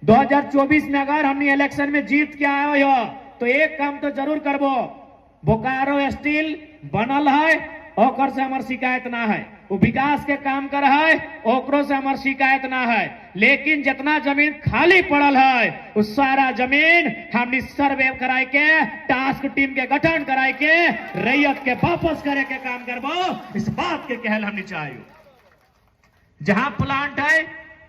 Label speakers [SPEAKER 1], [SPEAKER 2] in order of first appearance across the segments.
[SPEAKER 1] 2024 में अगर हमने इलेक्शन में जीत के आए हो तो एक काम तो जरूर करबो, बोकारो स्टील बनल है ओकर से हमार शिकायत ना है, वो विकास के काम कर है ओकरो से हमार शिकायत ना है, लेकिन जितना जमीन खाली पड़ल है उस सारा जमीन हमने सर्वे कराए के टास्क टीम के गठन कराए के रैयत के वापस करे के काम करबो। इस बात के कहल हमने चाहिए। जहां प्लांट है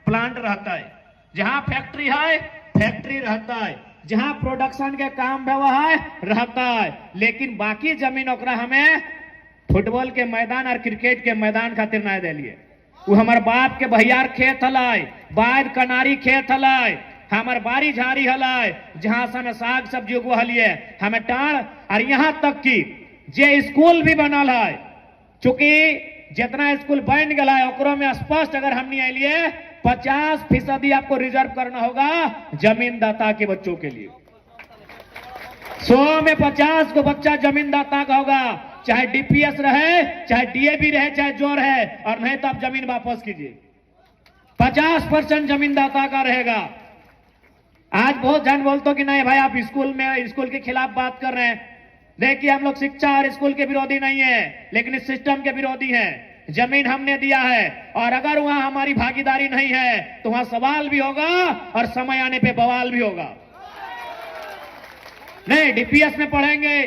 [SPEAKER 1] प्लांट रहता है, जहां फैक्ट्री है फैक्ट्री रहता है, जहां प्रोडक्शन के काम व्यवहार रहता है, लेकिन बाकी जमीन ओकरा हमें फुटबॉल के मैदान और क्रिकेट के मैदान खातिर ना दिलिए। वो हमार बाप के भैयार खेत हलाय, बाद कनारी खेत हलाय, हमार बारी झाड़ी हलाय, जहां से हमें साग सब्जी उगवलिए हमें टाण, और यहां तक कि जे स्कूल भी बनल है, चूंकि जितना स्कूल बन गया है ओकरो में स्पष्ट अगर हमने आइलिए 50% आपको रिजर्व करना होगा जमीनदाता के बच्चों के लिए। 100 में 50 को बच्चा जमीनदाता का होगा, चाहे डीपीएस रहे, चाहे डीएबी रहे, चाहे जो रहे, और नहीं तो आप जमीन वापस कीजिए। 50% जमीनदाता का रहेगा। आज बहुत जन बोलते कि नहीं भाई आप स्कूल के खिलाफ बात कर रहे हैं। देखिए हम लोग शिक्षा और स्कूल के विरोधी नहीं है, लेकिन इस सिस्टम के विरोधी हैं। जमीन हमने दिया है और अगर वहां हमारी भागीदारी नहीं है तो वहां सवाल भी होगा और समय आने पे बवाल भी होगा। नहीं, डीपीएस में पढ़ेंगे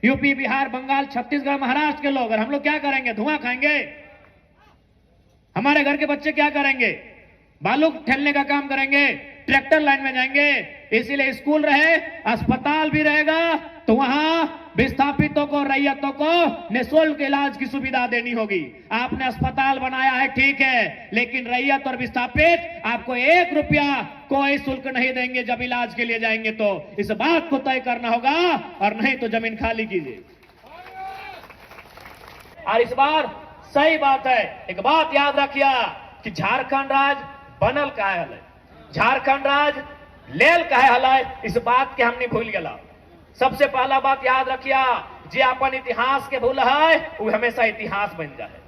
[SPEAKER 1] यूपी, बिहार, बंगाल, छत्तीसगढ़, महाराष्ट्र के लोग, और हम लोग क्या करेंगे? धुआं खाएंगे। हमारे घर के बच्चे क्या करेंगे? बालू ठेलने का काम करेंगे, ट्रैक्टर लाइन में जाएंगे। इसीलिए स्कूल रहे, अस्पताल भी रहेगा, तो वहां विस्थापितों को, रैयतों को निःशुल्क इलाज की सुविधा देनी होगी। आपने अस्पताल बनाया है ठीक है, लेकिन रैयत और विस्थापित आपको 1 रुपया कोई शुल्क नहीं देंगे जब इलाज के लिए जाएंगे। तो इस बात को तय करना होगा, और नहीं तो जमीन खाली कीजिए। और इस बार सही बात है, एक बात याद रखिए कि झारखंड राज्य बनल काहे हल, झारखंड राज्य लेल काहे हल, इस बात के हमने भूल गया। सबसे पहला बात याद रखिए, जे अपन इतिहास के भूल है वो हमेशा इतिहास बन जाए।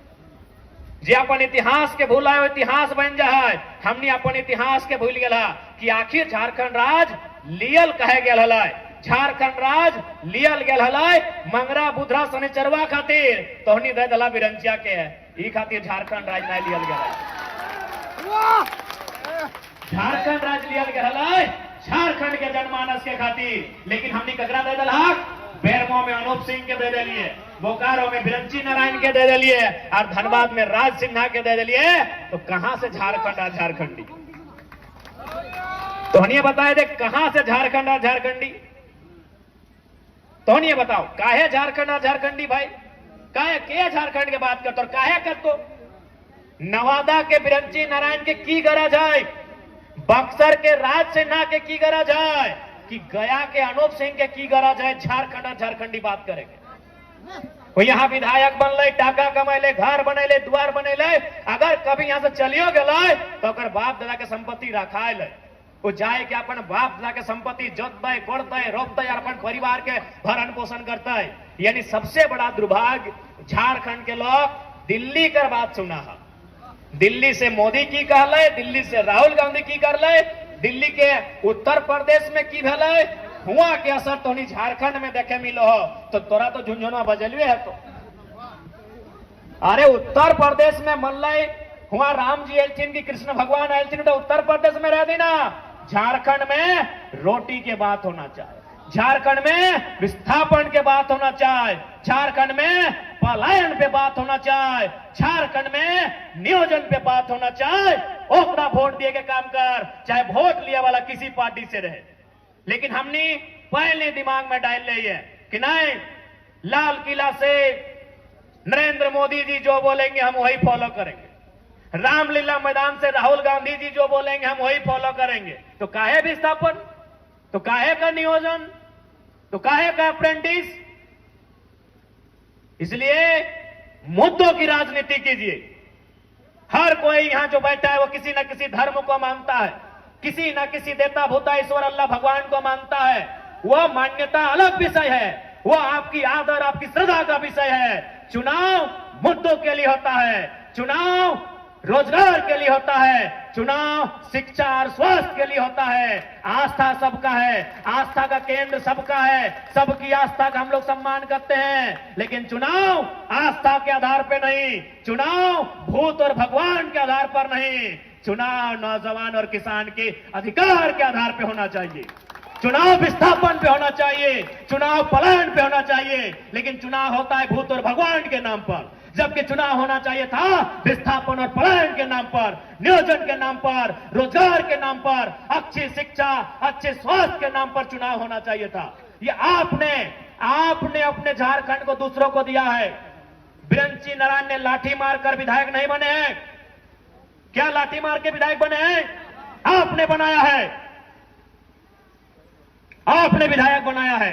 [SPEAKER 1] जे अपन इतिहास के भूल है वो इतिहास बन जाए। हमने अपन इतिहास के भूल गया कि आखिर झारखंड राज्य लियल कहे गेल है। झारखंड राज्य लियल गेल है मंगरा बुधरा शनिचरवा खातिर, तोहनी दे दला बिरंचिया के है, ई खातिर झारखंड राज्य नहीं लियल गेल है। झारखंड राज्य लियल गेल है झारखंड के जनमानस के खातिर, लेकिन हमने ककरा दे दलहक? बेरमो में अनूप सिंह के दे दिलिए, बोकारो में बिरंची नारायण के दे दिलिए, और धनबाद में राज सिन्हा के दे दिलिए। तो कहां से झारखंड और झारखंडी? तो हनिए बताए दे कहां से झारखंड और झारखंडी? तो हनिए बताओ काहे झारखंड और झारखंडी भाई? काहे के झारखंड के बात करते और काहे करते? नवादा के बिरंची नारायण के की गरज है? बक्सर के राज सिन्हा के की गरज है? कि गया के अनूप सिंह के की गरज है? झारखंड और झारखंडी बात करेंगे। वो यहाँ विधायक बनले, टाका कमैले, घर बनेले, द्वार बनेले, अगर कभी यहाँ से चलियो गए तो अगर बाप दादा के संपत्ति रखाए ले, वो जाए के अपन बाप दादा के संपत्ति जोतते, कोड़ते, रोपते और अपन परिवार के भरण पोषण करता है। यानी सबसे बड़ा दुर्भाग्य झारखंड के लोग दिल्ली कर बात सुना है। दिल्ली से मोदी की कहले, दिल्ली से राहुल गांधी की करले, दिल्ली के उत्तर प्रदेश में की भले हुआ के असर तो नहीं झारखंड में देखे मिलो हो। तो तोरा तो झुंझुना बजलवे है। तो अरे उत्तर प्रदेश में मल्लय हुआ राम जी एलचिन की, कृष्ण भगवान एलचिन, तो उत्तर प्रदेश में रह दी ना। झारखंड में रोटी के बात होना चाहिए, झारखंड में विस्थापन के बात होना चाहिए, झारखंड में पलायन पे बात होना चाहिए, झारखंड में नियोजन पे बात होना चाहिए। ओकरा वोट दिए के काम कर, चाहे वोट लिया वाला किसी पार्टी से रहे। लेकिन हमने पहले दिमाग में डाल ली है कि नहीं, लाल किला से नरेंद्र मोदी जी जो बोलेंगे हम वही फॉलो करेंगे, रामलीला मैदान से राहुल गांधी जी जो बोलेंगे हम वही फॉलो करेंगे। तो काहे विस्थापन, तो काहे का नियोजन, तो काहे का अप्रेंटिस? इसलिए मुद्दों की राजनीति कीजिए। हर कोई यहां जो बैठा है वो किसी न किसी धर्म को मानता है, किसी न किसी देवता भूता ईश्वर अल्लाह भगवान को मानता है। वह मान्यता अलग विषय है, वह आपकी आदर आपकी श्रद्धा का विषय है। चुनाव मुद्दों के लिए होता है, चुनाव रोजगार के लिए होता है, चुनाव शिक्षा और स्वास्थ्य के लिए होता है। आस्था सबका है, आस्था का केंद्र सबका है, सबकी आस्था का हम लोग सम्मान करते हैं। लेकिन चुनाव आस्था के आधार पर नहीं, चुनाव भूत और भगवान के आधार पर नहीं, चुनाव नौजवान और किसान के अधिकार के आधार पर होना चाहिए। चुनाव विस्थापन पे होना चाहिए, चुनाव पलायन पे होना चाहिए, लेकिन चुनाव होता है भूत और भगवान के नाम पर। जबकि चुनाव होना चाहिए था विस्थापन और पलायन के नाम पर, नियोजन के नाम पर, रोजगार के नाम पर, अच्छी शिक्षा, अच्छे स्वास्थ्य के नाम पर चुनाव होना चाहिए था। ये आपने अपने झारखंड को दूसरों को दिया है। बिरंची नारायण ने लाठी मारकर विधायक नहीं बने हैं। क्या लाठी मार के विधायक बने हैं? आपने बनाया है, आपने विधायक बनाया है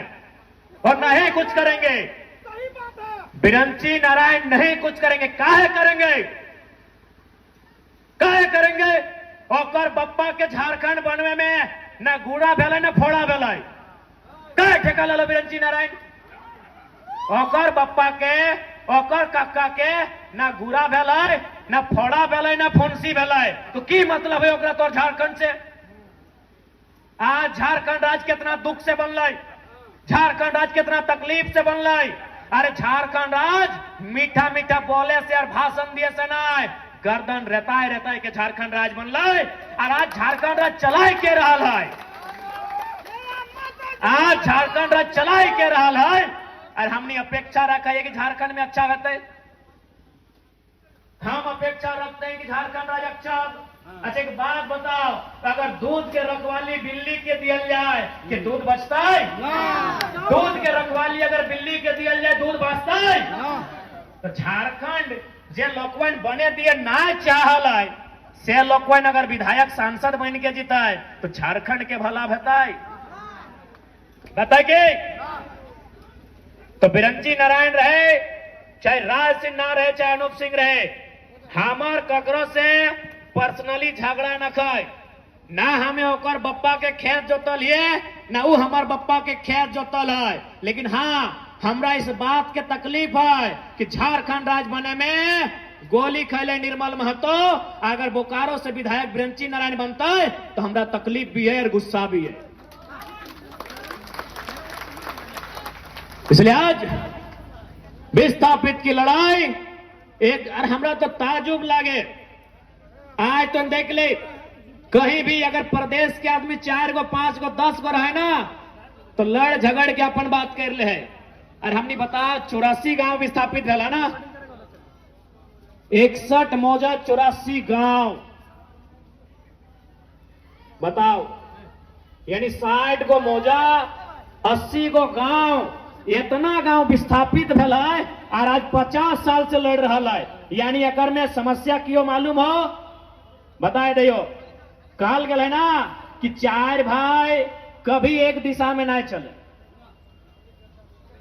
[SPEAKER 1] और नहीं कुछ करेंगे। बिरंची नारायण नहीं कुछ करेंगे। काहे करेंगे? काहे करेंगे? और बप्पा के झारखंड बनवे में ना गुड़ा भेल ना फोड़ा भेल। काहे ठेका लो बिरंची नारायण? और बप्पा के और काका के ना गुड़ा भेल ना फोड़ा भेल ना फुंसी भेल। तो की मतलब है ओकरा तोर झारखंड से? आज झारखंड राज्य कितना दुख से बनल, झारखंड राज्य कितना तकलीफ से बनल। अरे झारखंड राज्य मीठा मीठा बोले से और भाषण दिए से नहीं, गर्दन रहता है कि झारखंड राज्य बनल। और आज झारखंड राज्य चलाए के रहा है, आज झारखंड राज्य चलाए के रहा है। और हमने अपेक्षा रखा है कि झारखंड में अच्छा रहते, हम अपेक्षा रखते हैं कि झारखंड राज्य अच्छा। अच्छा एक बात बताओ, अगर दूध के रखवाली बिल्ली के दिया जाए कि दूध बचता है? दूध के रखवाली अगर बिल्ली के दिया जाए दूध बचता है? तो झारखंड जे लोकवन बने दिए ना चाहल है, से लोकवन अगर विधायक सांसद बन के जीता है तो झारखंड के भला बताए के? तो बिरंची नारायण रहे, चाहे राज सिंह ना रहे, चाहे अनूप सिंह रहे, हमार ककरो से पर्सनली झगड़ा न खाए ना। हमें ओकर बप्पा के खेत जोतल है ना वो हमार बप्पा के खेत जोतल है। लेकिन हाँ, हमरा इस बात के तकलीफ है कि झारखंड राज्य बने में गोली खैले निर्मल महतो, अगर बोकारो से विधायक बिरंची नारायण बनता है तो हमरा तकलीफ भी है और गुस्सा भी है। इसलिए आज विस्थापित की लड़ाई एक, और हमरा तो ताजुब लागे। आज तुम देख ले, कहीं भी अगर प्रदेश के आदमी 4 गो 5 गो 10 गो रहे ना तो लड़ झगड़ के अपन बात कर ले है। और हमने बता 84 गांव विस्थापित रहा ना, 61 मौजा 84 गांव, बताओ, यानी 60 गो मौजा 80 गो गांव, इतना गांव विस्थापित भेल है और आज 50 साल से लड़ रहा है। यानी अगर में समस्या क्यों मालूम हो बताए दियो। कहल गए ना कि 4 भाई कभी एक दिशा में ना चले,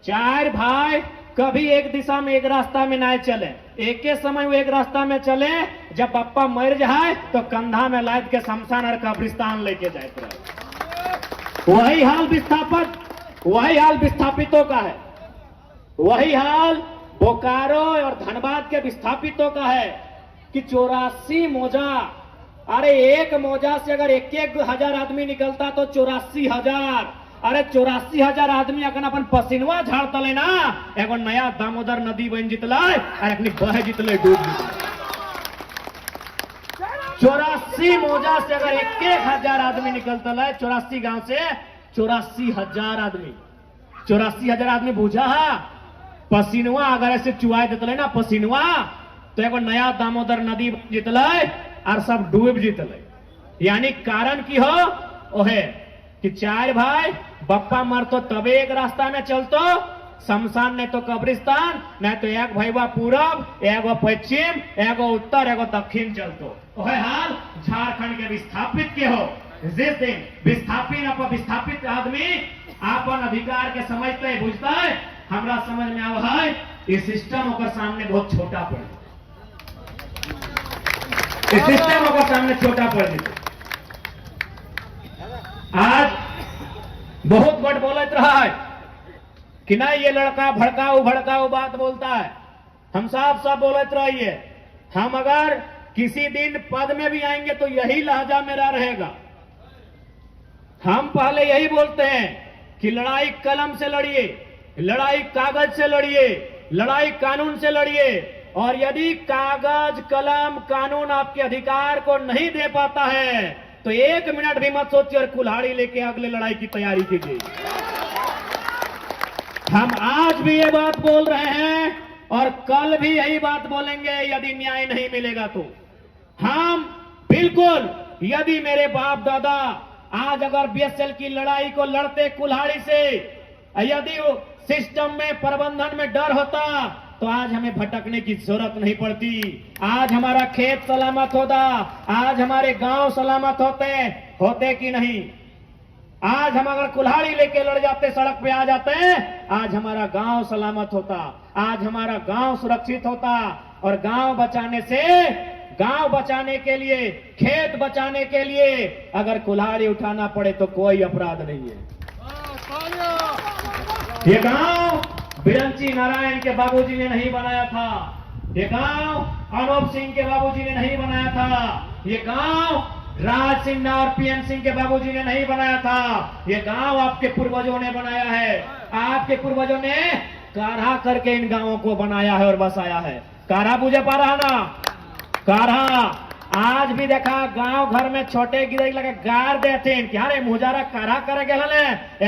[SPEAKER 1] 4 भाई कभी एक दिशा में एक रास्ता में ना चले, एक के समय वो एक रास्ता में चले। जब पप्पा मर जाए तो कंधा में लाद के शमशान और कब्रिस्तान लेके जाते रहे। वही हाल विस्थापितों का है, वही हाल बोकारो और धनबाद के विस्थापितों का है कि 84 मौजा, अरे एक मौजा से अगर 1-1 हजार आदमी निकलता तो 84,000, अरे 84,000 आदमी अगर अपन पसीनवा झाड़ता ले ना, एगो नया दामोदर नदी बन जितला और अपनी बह जितले डूब जितले। 84 मौजा से अगर 1-1 हजार आदमी निकलता है, 84 गांव से 84,000 आदमी, 84,000 आदमी बूझा है। पसीनवा अगर ऐसे चुआ देते ना पसीनवा, तो एगो नया दामोदर नदी जितल और सब डूब जितल। यानी कारण की हो ओहे कि 4 भाई बप्पा मरतो तबे एक रास्ता में चलतो, शमशान नहीं तो कब्रिस्तान, नहीं तो एक भैया पूरब, एगो पश्चिम, एगो उत्तर, एगो दक्षिण चलतो। ओहे हाल झारखंड के विस्थापित के हो। जिस दिन विस्थापित आदमी अपन अधिकार के समझते है, बुझता है, हमरा समझ में आव है ये सिस्टम ओकर सामने बहुत छोटा पड़, ये सिस्टम ओकर सामने छोटा पड़ जाए। आज बहुत बड़ बोलत रहा है कि ना ये लड़का भड़काऊ बात बोलता है। हम साफ बोलत रहिए, हम अगर किसी दिन पद में भी आएंगे तो यही लहजा मेरा रहेगा। हम पहले यही बोलते हैं कि लड़ाई कलम से लड़िए, लड़ाई कागज से लड़िए, लड़ाई कानून से लड़िए, और यदि कागज कलम कानून आपके अधिकार को नहीं दे पाता है तो 1 मिनट भी मत सोचिए और कुल्हाड़ी लेके अगले लड़ाई की तैयारी कीजिए। हम आज भी ये बात बोल रहे हैं और कल भी यही बात बोलेंगे। यदि न्याय नहीं मिलेगा तो हम बिल्कुल, यदि मेरे बाप दादा आज अगर बीएसएल की लड़ाई को लड़ते कुल्हाड़ी से, यदि वो सिस्टम में प्रबंधन में डर होता तो आज हमें भटकने की जरूरत नहीं पड़ती। आज हमारा खेत सलामत होता, आज हमारे गांव सलामत होते कि नहीं। आज हम अगर कुल्हाड़ी लेके लड़ जाते, सड़क पे आ जाते, आज हमारा गांव सलामत होता, आज हमारा गांव सुरक्षित होता। और गांव बचाने के लिए, खेत बचाने के लिए अगर कुल्हाड़ी उठाना पड़े तो कोई अपराध नहीं है। ये गांव बिरंची नारायण के बाबूजी ने नहीं बनाया था, ये गांव अनूप सिंह के बाबूजी ने नहीं बनाया था, ये गांव राज सिंह और पीएन सिंह के बाबूजी ने नहीं बनाया था, ये गांव आपके पूर्वजों ने बनाया है। आपके पूर्वजों ने काढ़ा करके इन गांवों को बनाया है और बसाया है। काढ़ा बुझे पा रहा ना, काढ़ा आज भी देखा गांव घर में छोटे गिरई लगे गार देते हैं, क्या रे मुजारा काढ़ा करे गए